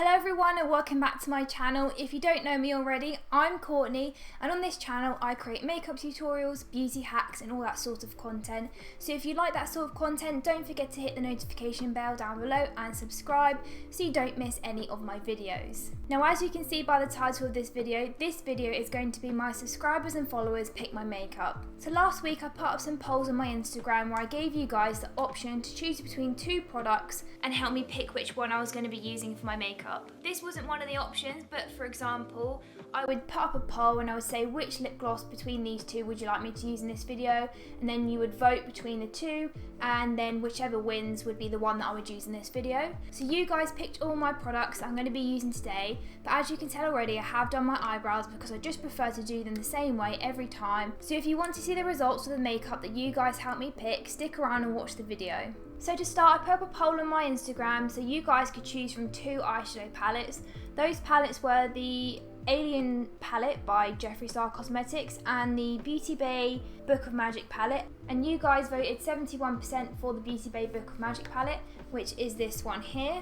Hello everyone and welcome back to my channel. If you don't know me already, I'm Courtney and on this channel I create makeup tutorials, beauty hacks and all that sort of content. So if you like that sort of content, don't forget to hit the notification bell down below and subscribe so you don't miss any of my videos. Now as you can see by the title of this video is going to be my subscribers and followers pick my makeup. So last week I put up some polls on my Instagram where I gave you guys the option to choose between two products and help me pick which one I was going to be using for my makeup. This wasn't one of the options, but for example, I would put up a poll and I would say which lip gloss between these two would you like me to use in this video, and then you would vote between the two and then whichever wins would be the one that I would use in this video. So you guys picked all my products that I'm going to be using today, but as you can tell already I have done my eyebrows because I just prefer to do them the same way every time. So if you want to see the results of the makeup that you guys helped me pick, stick around and watch the video. So to start, I put up a poll on my Instagram so you guys could choose from two eyeshadow palettes. Those palettes were the Alien palette by Jeffree Star Cosmetics and the Beauty Bay Book of Magic palette, and you guys voted 71% for the Beauty Bay Book of Magic palette, which is this one here,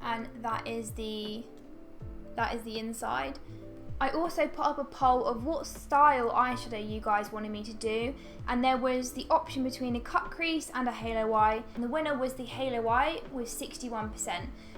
and that is the inside. I also put up a poll of what style eyeshadow you guys wanted me to do, and there was the option between a cut crease and a halo eye, and the winner was the halo eye with 61%.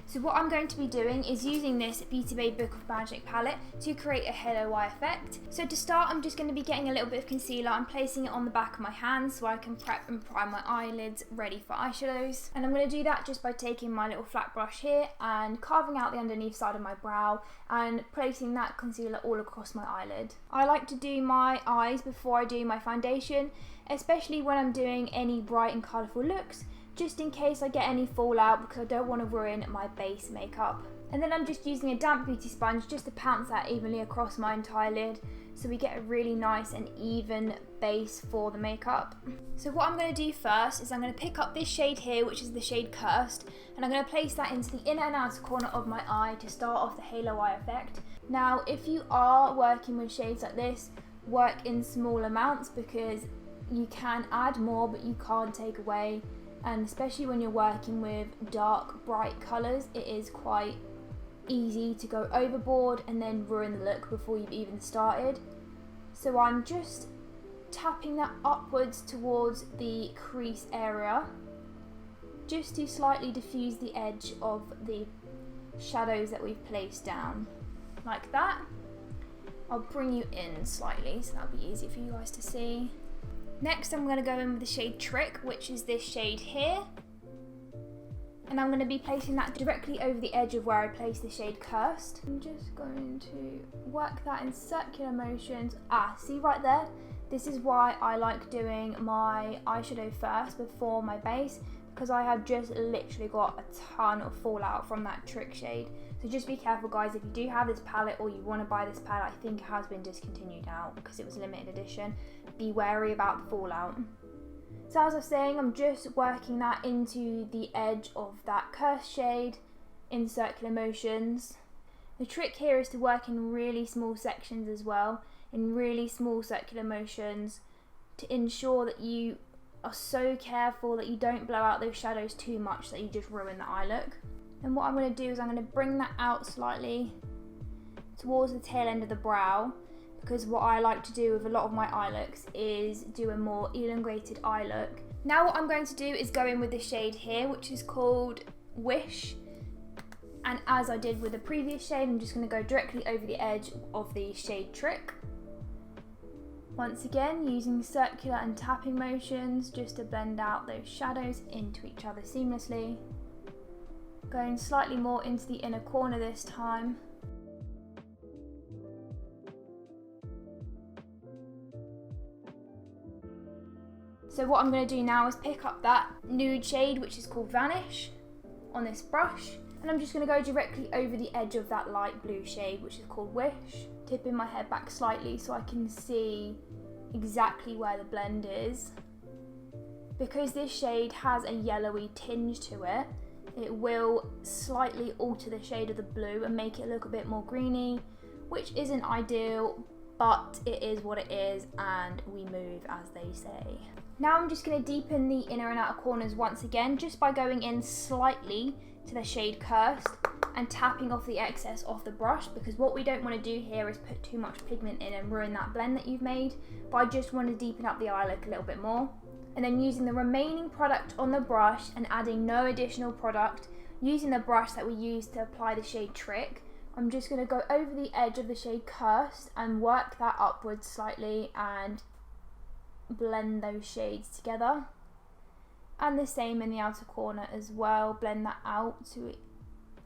So what I'm going to be doing is using this Beauty Bay Book of Magic palette to create a halo eye effect. So to start, I'm just going to be getting a little bit of concealer and placing it on the back of my hands so I can prep and prime my eyelids ready for eyeshadows. And I'm going to do that just by taking my little flat brush here and carving out the underneath side of my brow and placing that concealer all across my eyelid. I like to do my eyes before I do my foundation, especially when I'm doing any bright and colourful looks, just in case I get any fallout because I don't want to ruin my base makeup. And then I'm just using a damp beauty sponge just to pounce that evenly across my entire lid so we get a really nice and even base for the makeup. So what I'm going to do first is I'm going to pick up this shade here, which is the shade Cursed, and I'm going to place that into the inner and outer corner of my eye to start off the halo eye effect. Now if you are working with shades like this, work in small amounts because you can add more but you can't take away, and especially when you're working with dark bright colours it is quite easy to go overboard and then ruin the look before you've even started. So I'm just tapping that upwards towards the crease area just to slightly diffuse the edge of the shadows that we've placed down, like that. I'll bring you in slightly so that'll be easy for you guys to see. Next I'm going to go in with the shade Trick, which is this shade here, and I'm going to be placing that directly over the edge of where I placed the shade Cursed. I'm just going to work that in circular motions. See right there? This is why I like doing my eyeshadow first before my base, because I have just literally got a ton of fallout from that Trick shade. So just be careful guys, if you do have this palette or you want to buy this palette, I think it has been discontinued now because it was a limited edition. Be wary about the fallout. So as I was saying, I'm just working that into the edge of that Cursed shade in circular motions. The trick here is to work in really small sections as well, in really small circular motions, to ensure that you are so careful that you don't blow out those shadows too much that you just ruin the eye look. And what I'm going to do is I'm going to bring that out slightly towards the tail end of the brow, because what I like to do with a lot of my eye looks is do a more elongated eye look. Now what I'm going to do is go in with the shade here, which is called Wish, and as I did with the previous shade, I'm just going to go directly over the edge of the shade Trick. Once again, using circular and tapping motions just to blend out those shadows into each other seamlessly. Going slightly more into the inner corner this time. So what I'm going to do now is pick up that nude shade, which is called Vanish, on this brush, and I'm just going to go directly over the edge of that light blue shade, which is called Wish, tipping my head back slightly so I can see exactly where the blend is. Because this shade has a yellowy tinge to it, it will slightly alter the shade of the blue and make it look a bit more greeny, which isn't ideal, but it is what it is and we move, as they say. Now I'm just going to deepen the inner and outer corners once again, just by going in slightly to the shade Cursed and tapping off the excess off the brush, because what we don't want to do here is put too much pigment in and ruin that blend that you've made, but I just want to deepen up the eye look a little bit more. And then using the remaining product on the brush and adding no additional product, using the brush that we used to apply the shade Trick, I'm just going to go over the edge of the shade Cursed and work that upwards slightly and blend those shades together. And the same in the outer corner as well, blend that out to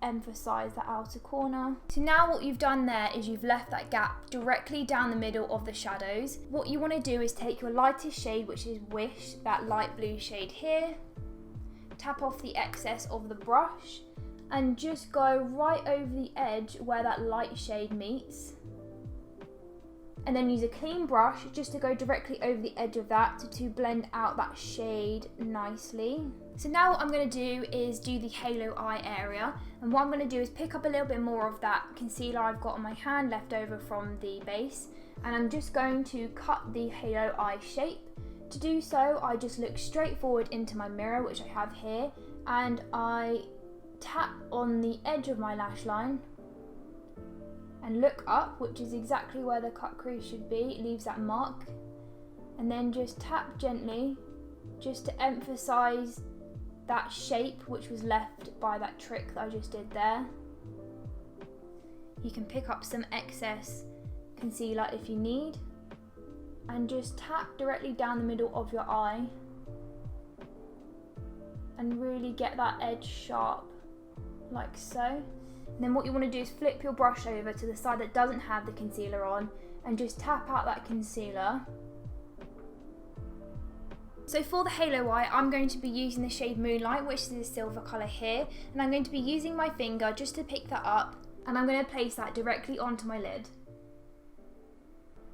emphasize the outer corner. So now what you've done there is you've left that gap directly down the middle of the shadows. What you want to do is take your lightest shade, which is Wish, that light blue shade here, tap off the excess of the brush and just go right over the edge where that light shade meets, and then use a clean brush just to go directly over the edge of that to blend out that shade nicely. So now what I'm going to do is do the halo eye area, and what I'm going to do is pick up a little bit more of that concealer I've got on my hand left over from the base, and I'm just going to cut the halo eye shape. To do so, I just look straight forward into my mirror, which I have here, and I tap on the edge of my lash line and look up, which is exactly where the cut crease should be. It leaves that mark, and then just tap gently just to emphasize that shape which was left by that trick that I just did there. You can pick up some excess concealer if you need and just tap directly down the middle of your eye and really get that edge sharp, like so. And then what you want to do is flip your brush over to the side that doesn't have the concealer on and just tap out that concealer. So for the halo eye, I'm going to be using the shade Moonlight, which is a silver colour here, and I'm going to be using my finger just to pick that up, and I'm going to place that directly onto my lid.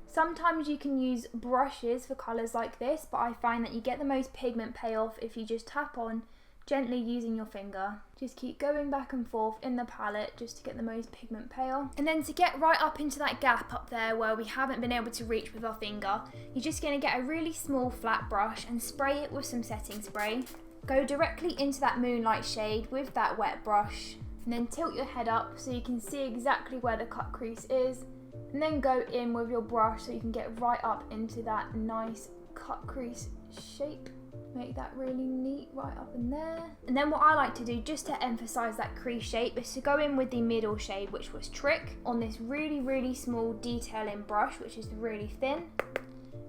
Sometimes you can use brushes for colours like this, but I find that you get the most pigment payoff if you just tap on gently using your finger. Just keep going back and forth in the palette just to get the most pigment payoff. And then to get right up into that gap up there where we haven't been able to reach with our finger, you're just going to get a really small flat brush and spray it with some setting spray. Go directly into that Moonlight shade with that wet brush, and then tilt your head up so you can see exactly where the cut crease is, and then go in with your brush so you can get right up into that nice cut crease shape. Make that really neat right up in there. And then what I like to do, just to emphasize that crease shape, is to go in with the middle shade, which was Trick, on this really small detailing brush, which is really thin.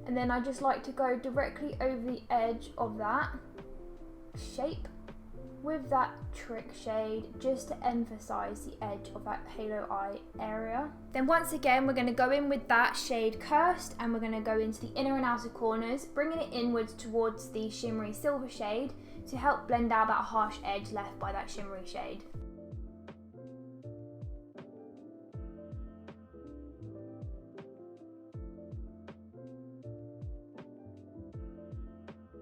And then I just like to go directly over the edge of that shape with that Trick shade, just to emphasize the edge of that halo eye area. Then once again, we're going to go in with that shade Cursed, and we're going to go into the inner and outer corners, bringing it inwards towards the shimmery silver shade to help blend out that harsh edge left by that shimmery shade.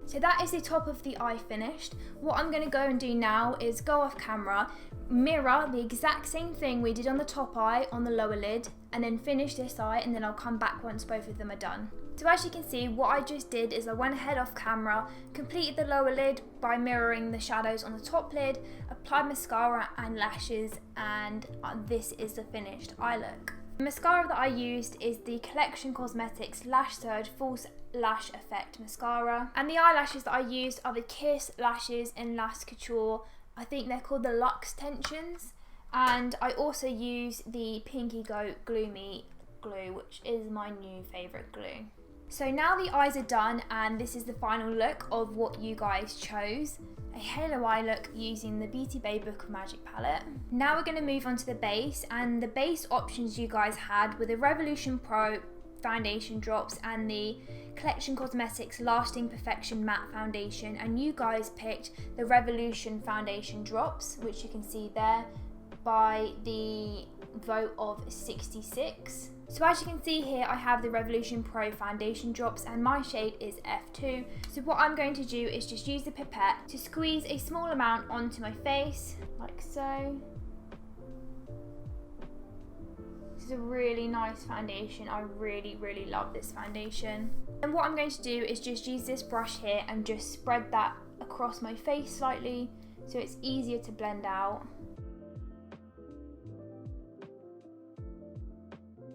So that is the top of the eye finished. What I'm going to go and do now is go off camera, mirror the exact same thing we did on the top eye on the lower lid, and then finish this eye, and then I'll come back once both of them are done. So as you can see, what I just did is I went ahead off camera, completed the lower lid by mirroring the shadows on the top lid, applied mascara and lashes, and this is the finished eye look. The mascara that I used is the Collection Cosmetics Lash Surge False Lash Effect Mascara, and the eyelashes that I used are the Kiss Lashes in Lash Couture. I think they're called the Luxtensions, and I also use the Pinky Goat Gloomy Glue, which is my new favourite glue. So now the eyes are done, and this is the final look of what you guys chose. A halo eye look using the Beauty Bay Book of Magic palette. Now we're going to move on to the base, and the base options you guys had were the Revolution Pro foundation drops and the Collection Cosmetics Lasting Perfection Matte Foundation, and you guys picked the Revolution foundation drops, which you can see there, by the vote of 66. So as you can see here, I have the Revolution Pro foundation drops, and my shade is F2. So what I'm going to do is just use the pipette to squeeze a small amount onto my face, like so. This is a really nice foundation. I really love this foundation. And what I'm going to do is just use this brush here and just spread that across my face slightly so it's easier to blend out.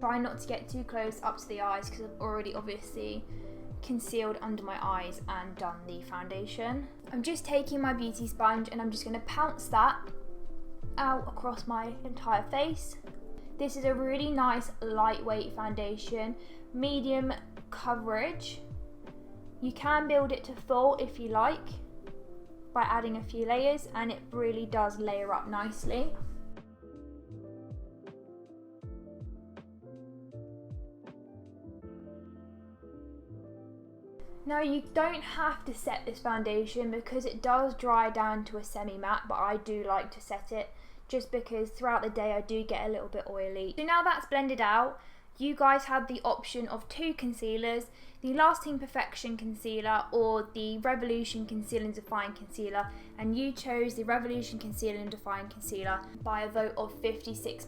Try not to get too close up to the eyes because I've already obviously concealed under my eyes and done the foundation. I'm just taking my beauty sponge and I'm just going to pounce that out across my entire face. This is a really nice lightweight foundation, medium coverage. You can build it to full if you like by adding a few layers, and it really does layer up nicely. Now you don't have to set this foundation because it does dry down to a semi-matte, but I do like to set it just because throughout the day I do get a little bit oily. So now that's blended out, you guys had the option of two concealers, the Lasting Perfection Concealer or the Revolution Conceal and Define Concealer, and you chose the Revolution Conceal and Define Concealer by a vote of 56%.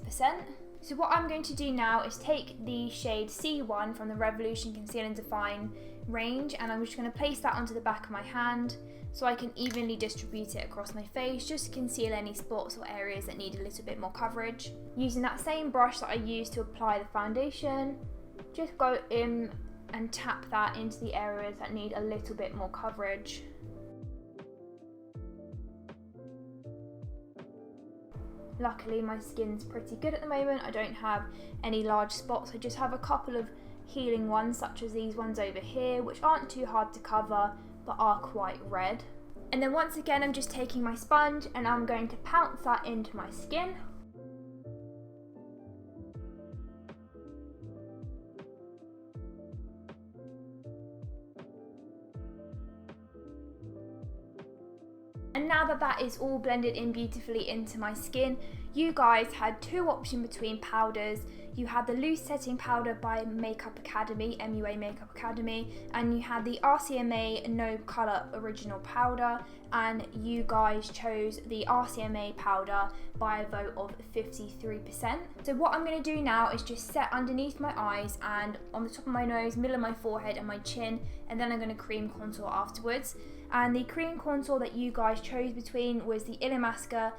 So what I'm going to do now is take the shade C1 from the Revolution Conceal and Define range, and I'm just going to place that onto the back of my hand so I can evenly distribute it across my face just to conceal any spots or areas that need a little bit more coverage. Using that same brush that I used to apply the foundation, just go in and tap that into the areas that need a little bit more coverage. Luckily my skin's pretty good at the moment. I don't have any large spots. I just have a couple of healing ones such as these ones over here, which aren't too hard to cover but are quite red. And then once again I'm just taking my sponge and I'm going to pounce that into my skin. And now that that is all blended in beautifully into my skin, you guys had two options between powders. You had the loose setting powder by Makeup Academy, MUA Makeup Academy, and you had the RCMA No Colour Original Powder, and you guys chose the RCMA powder by a vote of 53%. So what I'm going to do now is just set underneath my eyes and on the top of my nose, middle of my forehead and my chin, and then I'm going to cream contour afterwards. And the cream contour that you guys chose between was the Illamasqua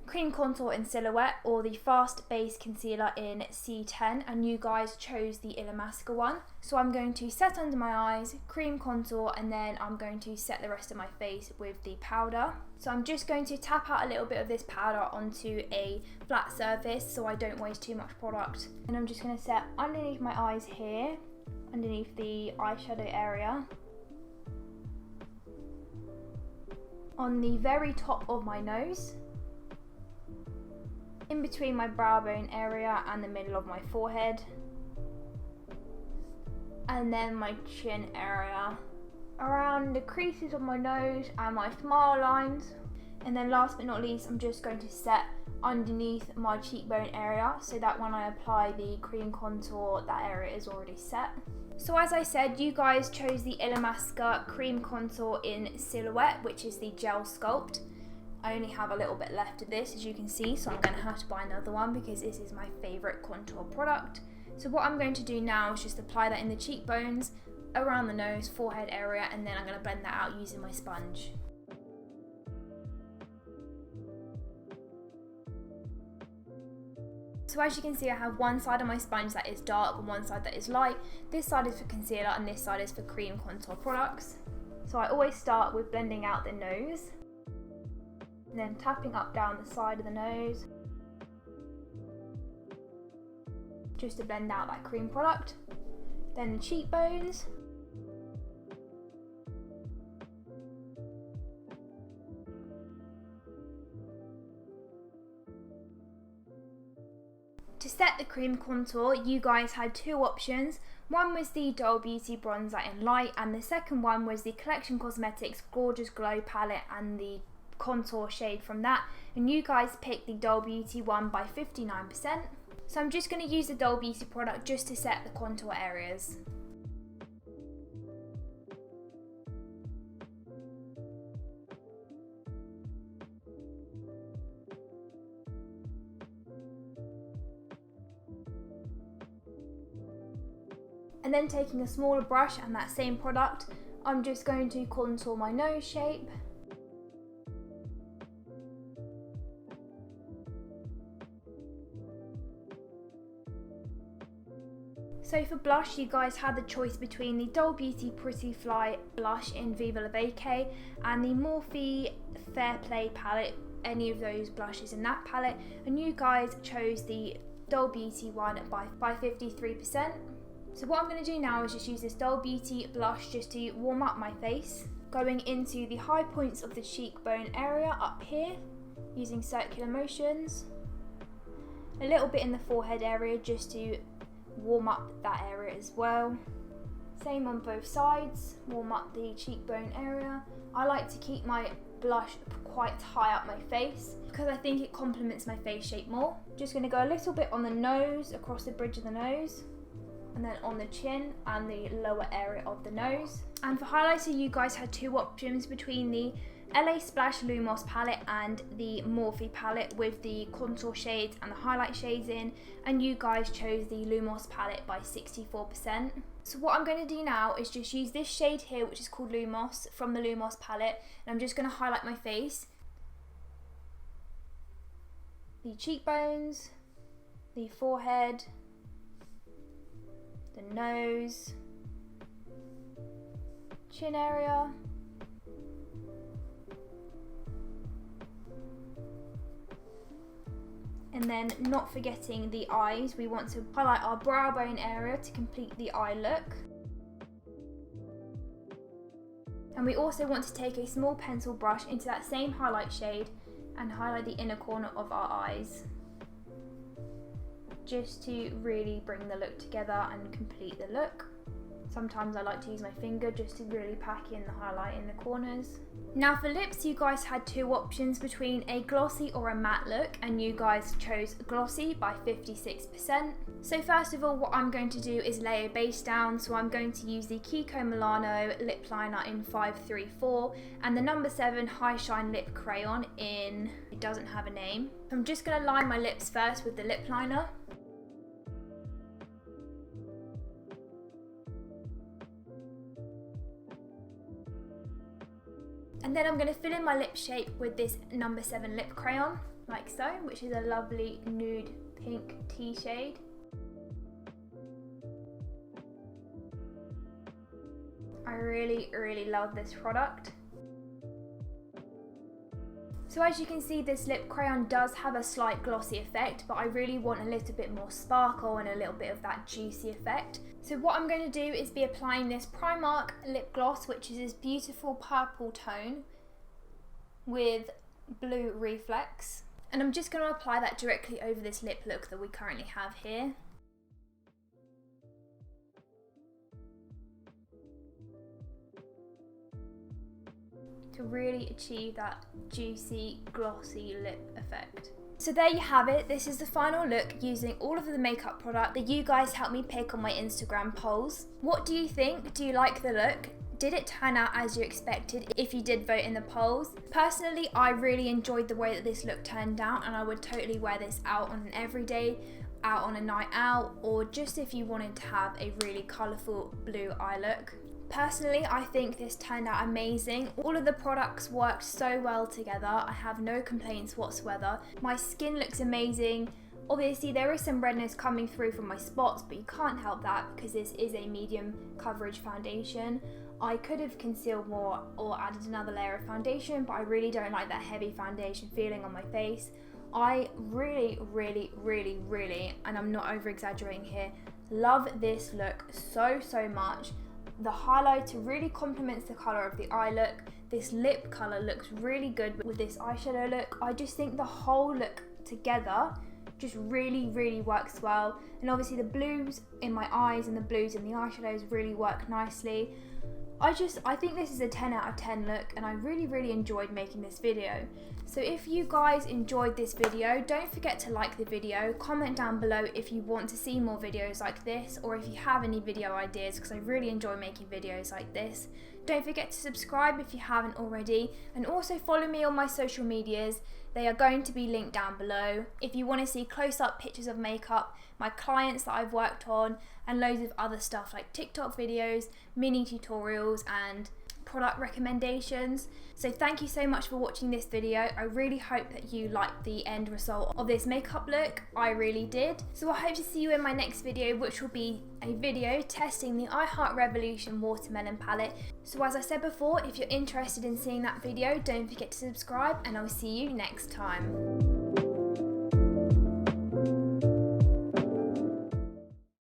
Cream Contour in Silhouette or the Fast Base Concealer in C10, and you guys chose the Illamasqua one. So I'm going to set under my eyes, cream contour, and then I'm going to set the rest of my face with the powder. So I'm just going to tap out a little bit of this powder onto a flat surface so I don't waste too much product. And I'm just going to set underneath my eyes here, underneath the eyeshadow area, on the very top of my nose, in between my brow bone area and the middle of my forehead, and then my chin area, around the creases of my nose and my smile lines. And then last but not least, I'm just going to set underneath my cheekbone area so that when I apply the cream contour, that area is already set. So as I said, you guys chose the Illamasqua Cream Contour in Silhouette, which is the gel sculpt. I only have a little bit left of this, as you can see, so I'm going to have to buy another one because this is my favourite contour product. So what I'm going to do now is just apply that in the cheekbones, around the nose, forehead area, and then I'm going to blend that out using my sponge. So as you can see, I have one side of my sponge that is dark and one side that is light. This side is for concealer and this side is for cream contour products. So I always start with blending out the nose, and then tapping up down the side of the nose, just to blend out that cream product. Then the cheekbones, to set the cream contour, you guys had two options. One was the Doll Beauty Bronzer in Light, and the second one was the Collection Cosmetics Gorgeous Glow Palette and the contour shade from that, and you guys picked the Doll Beauty one by 59%. So I'm just going to use the Doll Beauty product just to set the contour areas. And then taking a smaller brush and that same product, I'm just going to contour my nose shape. So for blush, you guys had the choice between the Doll Beauty Pretty Fly blush in Viva La Vacay and the Morphe Fair Play palette, any of those blushes in that palette, and you guys chose the Doll Beauty one by 53%. So what I'm going to do now is just use this Doll Beauty blush just to warm up my face, going into the high points of the cheekbone area up here, using circular motions, a little bit in the forehead area just to warm up that area as well. Same on both sides, warm up the cheekbone area. I like to keep my blush quite high up my face because I think it complements my face shape more. Just going to go a little bit on the nose, across the bridge of the nose, and then on the chin and the lower area of the nose. And for highlighter, you guys had two options between the LA Splash Lumos palette and the Morphe palette with the contour shades and the highlight shades in, and you guys chose the Lumos palette by 64%. So what I'm going to do now is just use this shade here, which is called Lumos, from the Lumos palette, and I'm just going to highlight my face, the cheekbones, the forehead, the nose, chin area, and then not forgetting the eyes. We want to highlight our brow bone area to complete the eye look. And we also want to take a small pencil brush into that same highlight shade and highlight the inner corner of our eyes, just to really bring the look together and complete the look. Sometimes I like to use my finger just to really pack in the highlight in the corners. Now for lips, you guys had two options between a glossy or a matte look, and you guys chose glossy by 56%. So first of all, what I'm going to do is lay a base down. So I'm going to use the Kiko Milano lip liner in 534 and the number 7 High Shine Lip Crayon in, it doesn't have a name. I'm just going to line my lips first with the lip liner. And then I'm going to fill in my lip shape with this number 7 lip crayon, like so, which is a lovely nude pink tea shade. I really love this product. So as you can see, this lip crayon does have a slight glossy effect, but I really want a little bit more sparkle and a little bit of that juicy effect. So what I'm going to do is be applying this Primark lip gloss, which is this beautiful purple tone with blue reflex. And I'm just going to apply that directly over this lip look that we currently have here. To really achieve that juicy, glossy lip effect. So there you have it. This is the final look using all of the makeup product that you guys helped me pick on my Instagram polls. What do you think? Do you like the look? Did it turn out as you expected if you did vote in the polls? Personally, I really enjoyed the way that this look turned out, and I would totally wear this out on an everyday, out on a night out, or just if you wanted to have a really colourful blue eye look. Personally, I think this turned out amazing. All of the products worked so well together. I have no complaints whatsoever. My skin looks amazing. Obviously, there is some redness coming through from my spots, but you can't help that because this is a medium coverage foundation. I could have concealed more or added another layer of foundation, but I really don't like that heavy foundation feeling on my face. I really, and I'm not over exaggerating here, love this look so much. The highlighter really complements the colour of the eye look. This lip colour looks really good with this eyeshadow look. I just think the whole look together just really works well. And obviously the blues in my eyes and the blues in the eyeshadows really work nicely. I think this is a 10 out of 10 look, and I really enjoyed making this video. So if you guys enjoyed this video, don't forget to like the video, comment down below if you want to see more videos like this, or if you have any video ideas, because I really enjoy making videos like this. Don't forget to subscribe if you haven't already, and also follow me on my social medias. They are going to be linked down below. If you want to see close-up pictures of makeup, my clients that I've worked on, and loads of other stuff like TikTok videos, mini tutorials and product recommendations. So thank you so much for watching this video. I really hope that you liked the end result of this makeup look. I really did. So I hope to see you in my next video, which will be a video testing the I Heart Revolution watermelon palette. So as I said before, if you're interested in seeing that video, don't forget to subscribe, and I'll see you next time.